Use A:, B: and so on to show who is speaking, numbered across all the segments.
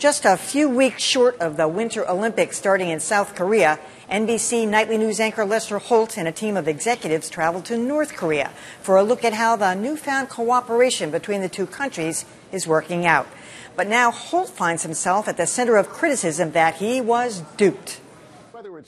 A: Just a few weeks short of the Winter Olympics starting in South Korea, NBC nightly news anchor Lester Holt and a team of executives traveled to North Korea for a look at how the newfound cooperation between the two countries is working out. But now Holt finds himself at the center of criticism that he was duped.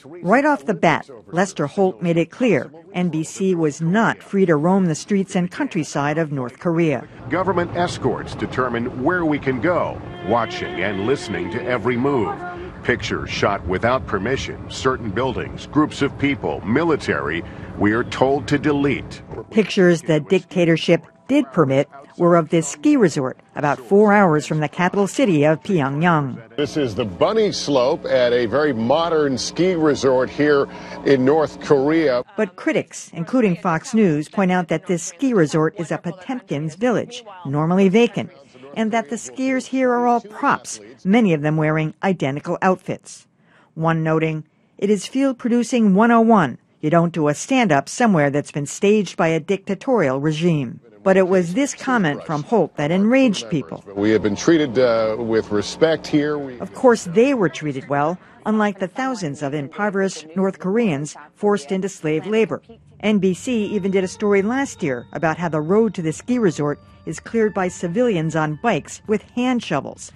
B: Right off the bat, Lester Holt made it clear NBC was not free to roam the streets and countryside of North Korea.
C: Government escorts determine where we can go, watching and listening to every move. Pictures shot without permission, certain buildings, groups of people, military, we are told to delete.
B: Pictures the dictatorship did permit were of this ski resort about 4 hours from the capital city of Pyongyang.
D: This is the bunny slope at a very modern ski resort here in North Korea.
B: But critics, including Fox News, point out that this ski resort is a Potemkin's village, normally vacant, and that the skiers here are all props, many of them wearing identical outfits. One noting, "It is field producing 101. You don't do a stand-up somewhere that's been staged by a dictatorial regime." But it was this comment from Holt that enraged people.
D: We have been treated with respect here.
B: Of course, they were treated well, unlike the thousands of impoverished North Koreans forced into slave labor. NBC even did a story last year about how the road to the ski resort is cleared by civilians on bikes with hand shovels.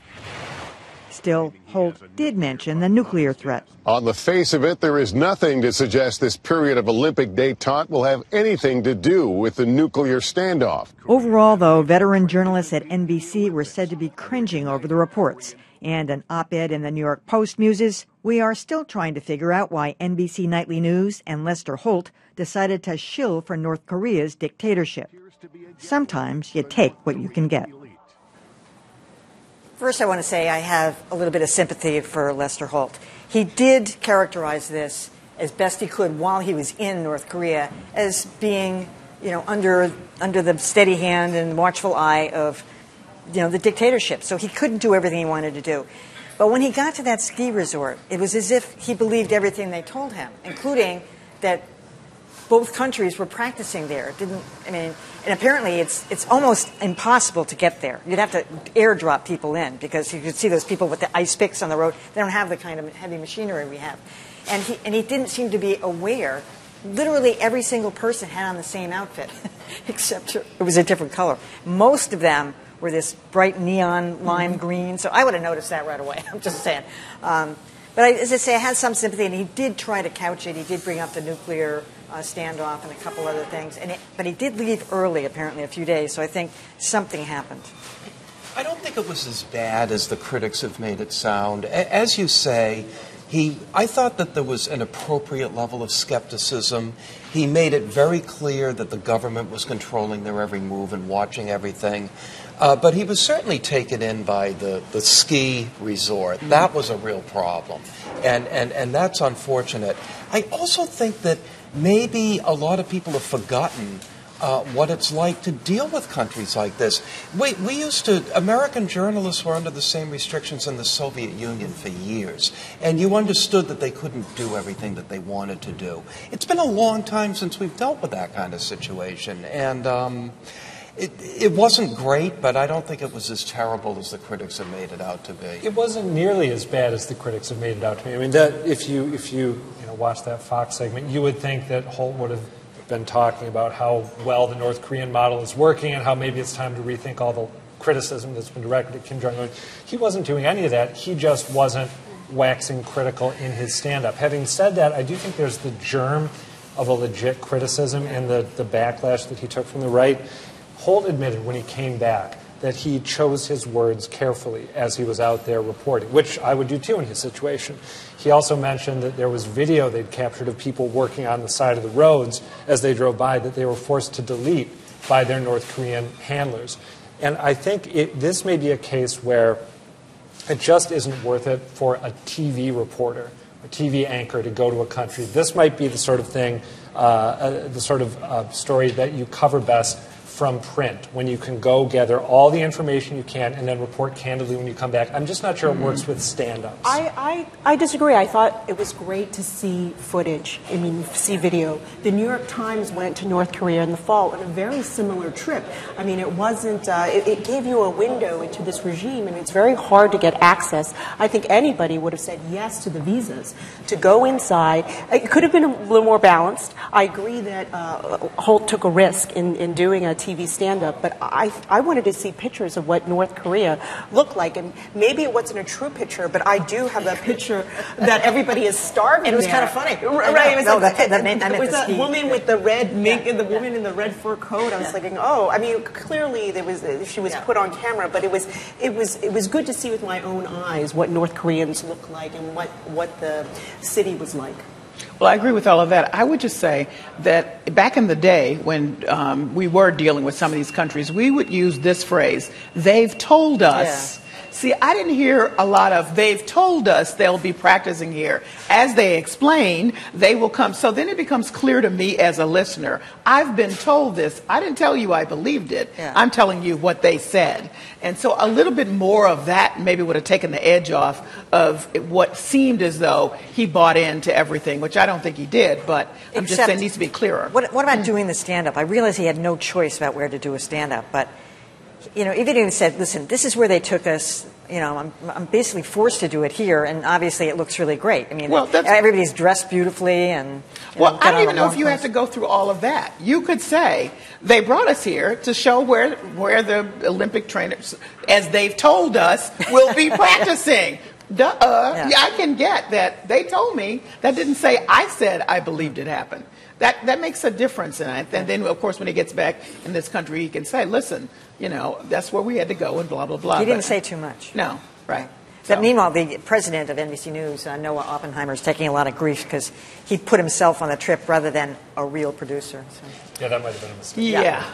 B: Still, Holt did mention the nuclear threat.
D: On the face of it, there is nothing to suggest this period of Olympic détente will have anything to do with the nuclear standoff.
B: Overall, though, veteran journalists at NBC were said to be cringing over the reports. And an op-ed in the New York Post muses, "We are still trying to figure out why NBC Nightly News and Lester Holt decided to shill for North Korea's dictatorship. Sometimes you take what you can get."
A: First, I want to say I have a little bit of sympathy for Lester Holt. He did characterize this as best he could while he was in North Korea as being, under the steady hand and watchful eye of, the dictatorship. So he couldn't do everything he wanted to do. But when he got to that ski resort, it was as if he believed everything they told him, including that both countries were practicing there. And apparently it's almost impossible to get there. You'd have to airdrop people in because you could see those people with the ice picks on the road. They don't have the kind of heavy machinery we have. And he didn't seem to be aware. Literally every single person had on the same outfit, except it was a different color. Most of them were this bright neon lime green, so I would have noticed that right away. I'm just saying. But as I say, I had some sympathy, and he did try to couch it. He did bring up the nuclear standoff and a couple other things. But he did leave early, apparently, a few days, so I think something happened.
E: I don't think it was as bad as the critics have made it sound. As you say, I thought that there was an appropriate level of skepticism. He made it very clear that the government was controlling their every move and watching everything. But he was certainly taken in by the ski resort. That was a real problem. And that's unfortunate. I also think that maybe a lot of people have forgotten what it's like to deal with countries like this. American journalists were under the same restrictions in the Soviet Union for years, and you understood that they couldn't do everything that they wanted to do. It's been a long time since we've dealt with that kind of situation, and it wasn't great, but I don't think it was as terrible as the critics have made it out to be.
F: It wasn't nearly as bad as the critics have made it out to be. I mean, if you watch that Fox segment, you would think that Holt would have been talking about how well the North Korean model is working and how maybe it's time to rethink all the criticism that's been directed at Kim Jong-un. He wasn't doing any of that. He just wasn't waxing critical in his stand-up. Having said that, I do think there's the germ of a legit criticism in the backlash that he took from the right. Holt admitted when he came back that he chose his words carefully as he was out there reporting, which I would do too in his situation. He also mentioned that there was video they'd captured of people working on the side of the roads as they drove by that they were forced to delete by their North Korean handlers. And I think this may be a case where it just isn't worth it for a TV reporter, a TV anchor to go to a country. This might be the sort of thing, the sort of story that you cover best from print, when you can go gather all the information you can and then report candidly when you come back. I'm just not sure it works with stand-ups.
G: I disagree. I thought it was great to see footage, see video. The New York Times went to North Korea in the fall on a very similar trip. I mean, it wasn't, it gave you a window into this regime, and it's very hard to get access. I think anybody would have said yes to the visas, to go inside. It could have been a little more balanced. I agree that Holt took a risk in doing a TV stand-up, but I wanted to see pictures of what North Korea looked like, and maybe it wasn't a true picture, but I do have that picture that everybody is starving.
A: And it was
G: there.
A: kind of funny.
G: Right. It was
A: no,
G: like,
A: that meant
G: it was
A: the
G: a
A: ski.
G: woman with the red mink and the woman in the red fur coat. I was thinking, oh, I mean, clearly she was put on camera, but it was good to see with my own eyes what North Koreans look like and what the city was like.
H: Well, I agree with all of that. I would just say that back in the day when we were dealing with some of these countries, we would use this phrase, they've told us. Yeah. See, I didn't hear a lot of, they've told us they'll be practicing here. As they explain, they will come. So then it becomes clear to me as a listener, I've been told this. I didn't tell you I believed it. Yeah. I'm telling you what they said. And so a little bit more of that maybe would have taken the edge off of what seemed as though he bought into everything, which I don't think he did, but I'm just saying it needs to be clearer.
A: What about doing the stand-up? I realize he had no choice about where to do a stand-up, but if he didn't said, listen, this is where they took us, I'm basically forced to do it here, and obviously it looks really great. I mean, everybody's dressed beautifully, and
H: I don't even know if you have to go through all of that. You could say they brought us here to show where the Olympic trainers, as they've told us, will be practicing. Yeah, I can get that. They told me. That didn't say I said I believed it happened. That makes a difference in it. And then, of course, when he gets back in this country, he can say, listen, that's where we had to go and blah, blah, blah.
A: He didn't say too much.
H: No, right.
A: But meanwhile, the president of NBC News, Noah Oppenheimer, is taking a lot of grief because he put himself on the trip rather than a real producer. So.
F: Yeah, that might have been a mistake.
H: Yeah.